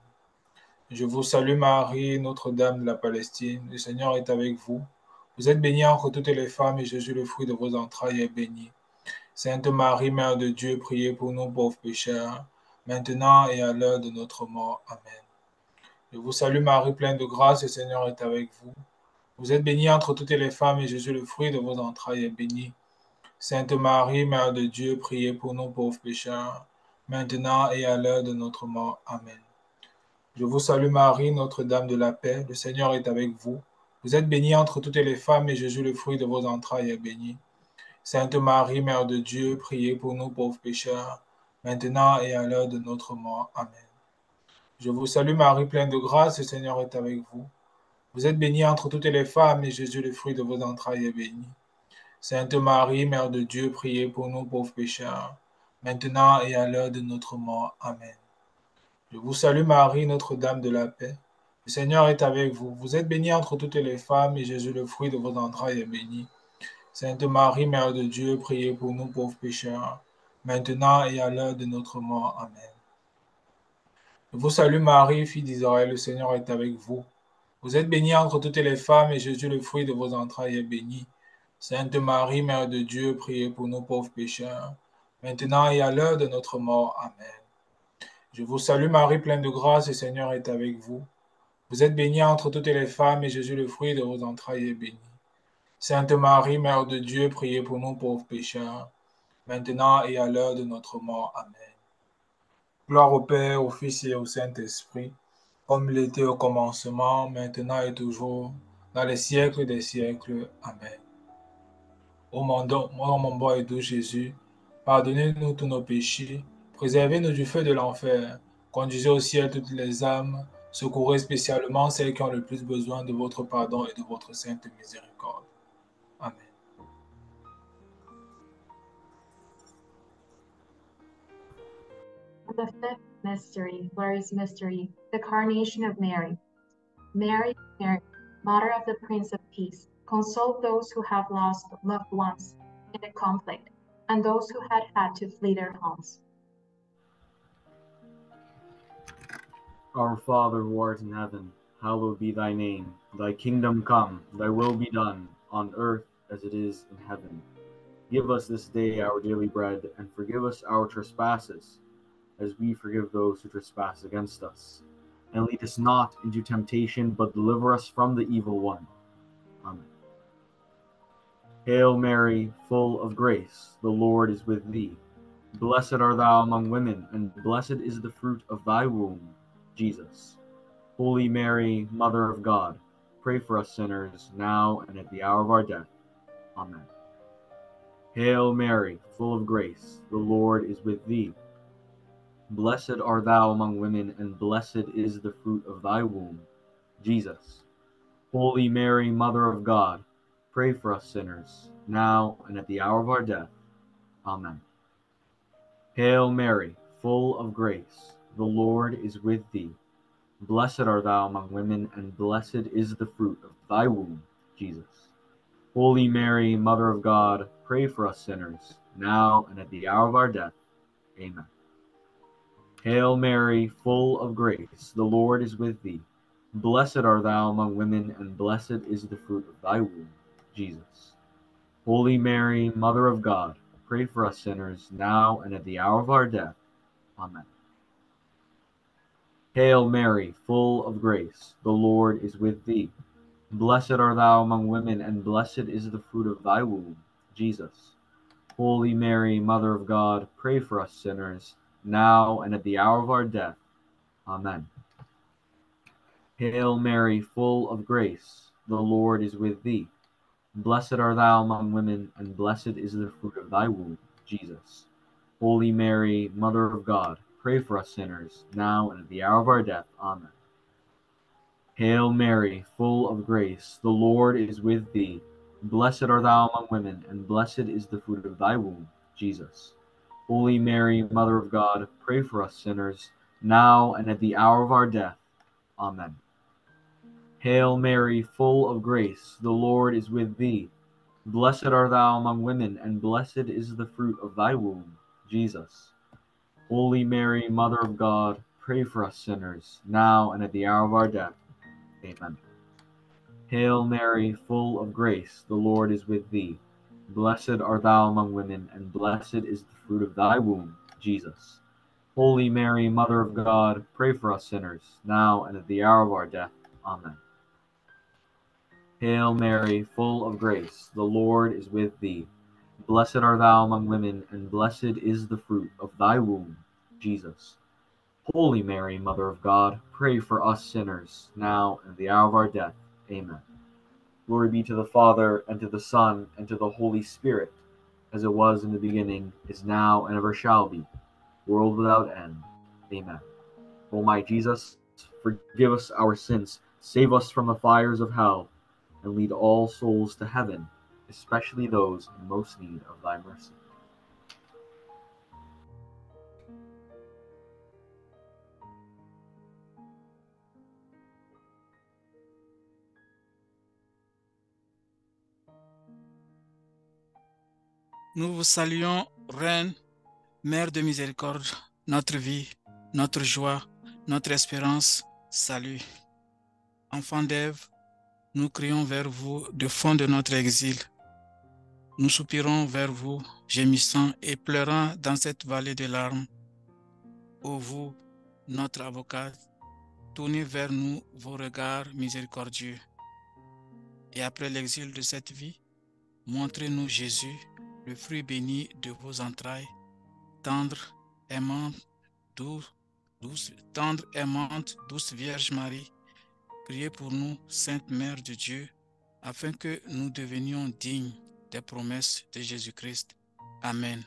Je vous salue Marie, Notre-Dame de la Palestine, le Seigneur est avec vous. Vous êtes bénie entre toutes les femmes, et Jésus, le fruit de vos entrailles, est béni. Sainte Marie, Mère de Dieu, priez pour nous pauvres pécheurs, maintenant et à l'heure de notre mort. Amen. Je vous salue Marie, pleine de grâce, le Seigneur est avec vous. Vous êtes bénie entre toutes les femmes, et Jésus, le fruit de vos entrailles, est béni. Sainte Marie, Mère de Dieu, priez pour nous pauvres pécheurs, maintenant et à l'heure de notre mort. Amen. Je vous salue Marie, Notre-Dame de la paix, le Seigneur est avec vous. Vous êtes bénie entre toutes les femmes, et Jésus, le fruit de vos entrailles, est béni. Sainte Marie, Mère de Dieu, priez pour nous pauvres pécheurs, maintenant et à l'heure de notre mort. Amen. Je vous salue Marie, pleine de grâce, le Seigneur est avec vous. Vous êtes bénie entre toutes les femmes, et Jésus, le fruit de vos entrailles, est béni. Sainte Marie, Mère de Dieu, priez pour nous pauvres pécheurs, maintenant et à l'heure de notre mort. Amen. Je vous salue Marie, Notre-Dame de la paix. Le Seigneur est avec vous. Vous êtes bénie entre toutes les femmes, et Jésus, le fruit de vos entrailles, est béni. Sainte Marie, Mère de Dieu, priez pour nous pauvres pécheurs, maintenant et à l'heure de notre mort. Amen. Je vous salue Marie, fille d'Israël, le Seigneur est avec vous. Vous êtes bénie entre toutes les femmes, et Jésus, le fruit de vos entrailles, est béni. Sainte Marie, Mère de Dieu, priez pour nous pauvres pécheurs, maintenant et à l'heure de notre mort. Amen. Je vous salue Marie, pleine de grâce, le Seigneur est avec vous. Vous êtes bénie entre toutes les femmes, et Jésus, le fruit de vos entrailles, est béni. Sainte Marie, Mère de Dieu, priez pour nous pauvres pécheurs, maintenant et à l'heure de notre mort. Amen. Gloire au Père, au Fils et au Saint-Esprit, comme il était au commencement, maintenant et toujours, dans les siècles des siècles. Amen. Ô mon bon et doux Jésus, pardonnez-nous tous nos péchés, préservez-nous du feu de l'enfer, conduisez au ciel toutes les âmes, secourez spécialement celles qui ont le plus besoin de votre pardon et de votre sainte miséricorde. Amen. The fifth mystery, glorious mystery, the coronation of Mary. Mary, Mother of the Prince of Peace, console those who have lost loved ones in the conflict, and those who had to flee their homes. Our Father who art in heaven, hallowed be thy name. Thy kingdom come, thy will be done, on earth as it is in heaven. Give us this day our daily bread, and forgive us our trespasses, as we forgive those who trespass against us. And lead us not into temptation, but deliver us from the evil one. Amen. Hail Mary, full of grace, the Lord is with thee. Blessed art thou among women, and blessed is the fruit of thy womb, Jesus. Holy Mary, Mother of God, pray for us sinners, now and at the hour of our death. Amen. Hail Mary, full of grace, the Lord is with thee. Blessed art thou among women, and blessed is the fruit of thy womb, Jesus. Holy Mary, Mother of God, pray for us sinners, now and at the hour of our death. Amen. Hail Mary, full of grace, the Lord is with thee. Blessed art thou among women, and blessed is the fruit of thy womb, Jesus. Holy Mary, Mother of God, pray for us sinners, now and at the hour of our death. Amen. Hail Mary, full of grace, the Lord is with thee. Blessed art thou among women, and blessed is the fruit of thy womb, Jesus. Holy Mary, Mother of God, pray for us sinners, now and at the hour of our death. Amen. Hail Mary, full of grace, the Lord is with thee. Blessed art thou among women, and blessed is the fruit of thy womb, Jesus. Holy Mary, Mother of God, pray for us sinners, now and at the hour of our death. Amen. Hail Mary, full of grace, the Lord is with thee. Blessed art thou among women, and blessed is the fruit of thy womb, Jesus. Holy Mary, Mother of God, pray for us sinners, now and at the hour of our death. Amen. Hail Mary, full of grace, the Lord is with thee. Blessed art thou among women, and blessed is the fruit of thy womb, Jesus. Holy Mary, Mother of God, pray for us sinners, now and at the hour of our death. Amen. Hail Mary, full of grace, the Lord is with thee. Blessed art thou among women, and blessed is the fruit of thy womb, Jesus. Holy Mary, Mother of God, pray for us sinners, now and at the hour of our death. Amen. Hail Mary, full of grace, the Lord is with thee. Blessed art thou among women, and blessed is the fruit of thy womb, Jesus. Holy Mary, Mother of God, pray for us sinners, now and at the hour of our death. Amen. Hail Mary, full of grace, the Lord is with thee. Blessed art thou among women, and blessed is the fruit of thy womb, Jesus. Holy Mary, Mother of God, pray for us sinners, now and at the hour of our death. Amen. Glory be to the Father, and to the Son, and to the Holy Spirit, as it was in the beginning, is now, and ever shall be, world without end. Amen. O my Jesus, forgive us our sins, save us from the fires of hell, and lead all souls to heaven, especially those in most need of thy mercy. Nous vous saluons, Reine, Mère de miséricorde, notre vie, notre joie, notre espérance, salut. Enfants d'Ève, nous crions vers vous du fond de notre exil. Nous soupirons vers vous, gémissant et pleurant dans cette vallée de larmes. Ô vous, notre avocate, tournez vers nous vos regards miséricordieux. Et après l'exil de cette vie, montrez-nous Jésus, le fruit béni de vos entrailles, tendre, aimante, douce Vierge Marie, priez pour nous, Sainte Mère de Dieu, afin que nous devenions dignes des promesses de Jésus-Christ. Amen.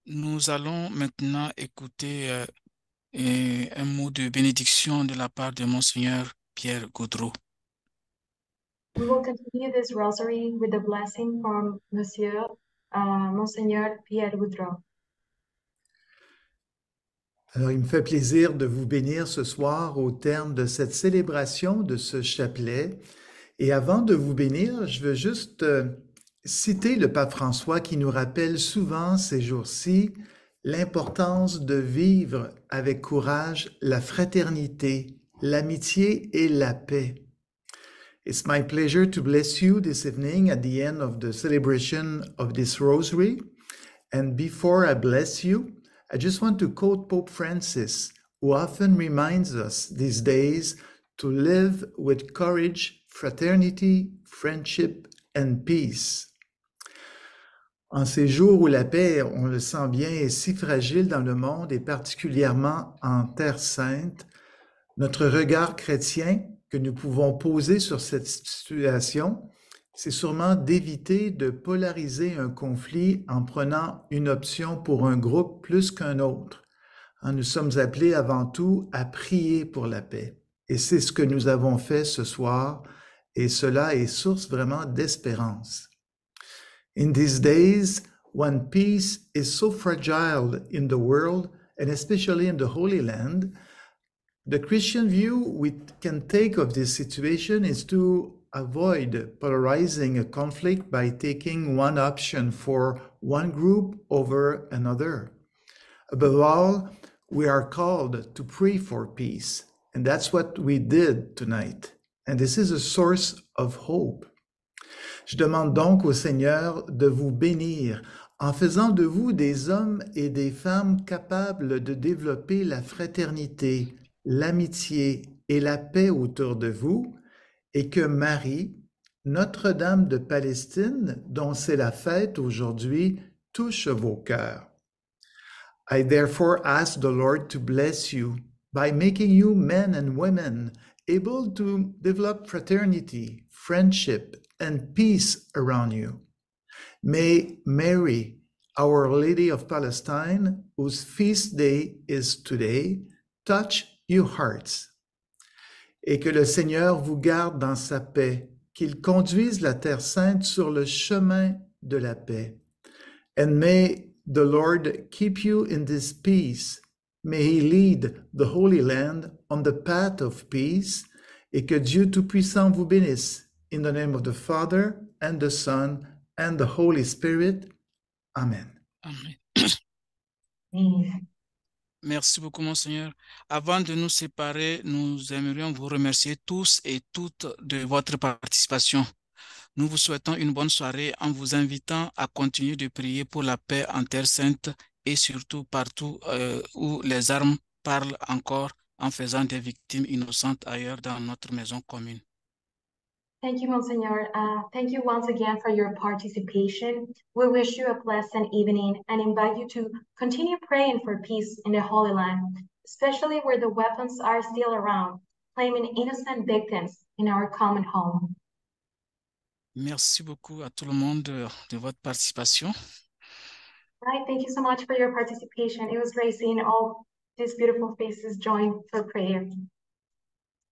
Nous allons maintenant écouter un mot de bénédiction de la part de Monseigneur Pierre Gaudreau. We will continue this rosary with a blessing from Monseigneur Pierre Gaudreau. Alors, il me fait plaisir de vous bénir ce soir au terme de cette célébration de ce chapelet. Et avant de vous bénir, je veux juste citer le pape François qui nous rappelle souvent ces jours-ci l'importance de vivre avec courage la fraternité, l'amitié et la paix. It's my pleasure to bless you this evening at the end of the celebration of this rosary. And before I bless you, I just want to quote Pope Francis, who often reminds us these days to live with courage, fraternity, friendship, and peace. En ces jours où la paix, on le sent bien, est si fragile dans le monde et particulièrement en Terre Sainte, notre regard chrétien que nous pouvons poser sur cette situation, c'est sûrement d'éviter de polariser un conflit en prenant une option pour un groupe plus qu'un autre. Nous sommes appelés avant tout à prier pour la paix. Et c'est ce que nous avons fait ce soir, et cela est source vraiment d'espérance. In these days, when peace is so fragile in the world, and especially in the Holy Land, the Christian view we can take of this situation is to avoid polarizing a conflict by taking one option for one group over another. Above all, we are called to pray for peace, and that's what we did tonight. And this is a source of hope. Je demande donc au Seigneur de vous bénir en faisant de vous des hommes et des femmes capables de développer la fraternité, l'amitié et la paix autour de vous, et que Marie, Notre-Dame de Palestine, dont c'est la fête aujourd'hui, touche vos cœurs. I therefore ask the Lord to bless you by making you men and women able to develop fraternity, friendship, and peace around you. May Mary, Our Lady of Palestine, whose feast day is today, touch your hearts. Et que le Seigneur vous garde dans sa paix, qu'il conduise la Terre Sainte sur le chemin de la paix. And may the Lord keep you in this peace. May He lead the Holy Land on the path of peace. Et que Dieu Tout-Puissant vous bénisse. In the name of the Father, and the Son, and the Holy Spirit. Amen. Amen. Amen. Merci beaucoup, Monseigneur. Avant de nous séparer, nous aimerions vous remercier tous et toutes de votre participation. Nous vous souhaitons une bonne soirée en vous invitant à continuer de prier pour la paix en Terre Sainte et surtout partout où les armes parlent encore en faisant des victimes innocentes ailleurs dans notre maison commune. Thank you, Monsignor. Thank you once again for your participation. We wish you a pleasant evening and invite you to continue praying for peace in the Holy Land, especially where the weapons are still around, claiming innocent victims in our common home. Merci beaucoup à tout le monde de votre participation. Right, thank you so much for your participation. It was great seeing all these beautiful faces join for prayer.